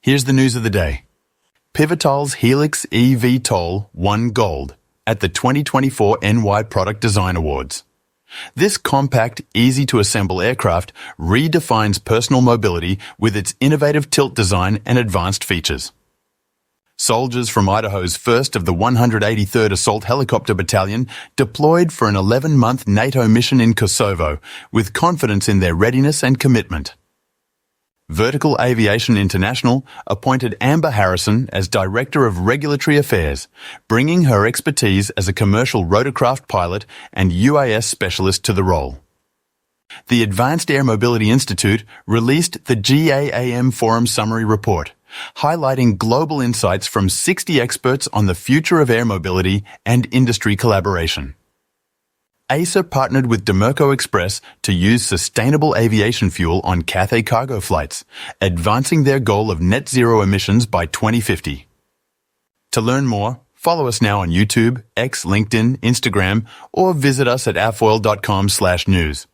Here's the news of the day. Pivotal's Helix eVTOL won gold at the 2024 NY Product Design Awards. This compact, easy-to-assemble aircraft redefines personal mobility with its innovative tilt design and advanced features. Soldiers from Idaho's 1st of the 183rd Assault Helicopter Battalion deployed for an 11-month NATO mission in Kosovo with confidence in their readiness and commitment. Vertical Aviation International appointed Amber Harrison as Director of Regulatory Affairs, bringing her expertise as a commercial rotorcraft pilot and UAS specialist to the role. The Advanced Air Mobility Institute released the GAAM Forum Summary Report, highlighting global insights from 60 experts on the future of air mobility and industry collaboration. ASA partnered with Demerco Express to use sustainable aviation fuel on Cathay cargo flights, advancing their goal of net zero emissions by 2050. To learn more, follow us now on YouTube, X, LinkedIn, Instagram, or visit us at avfoil.com/news.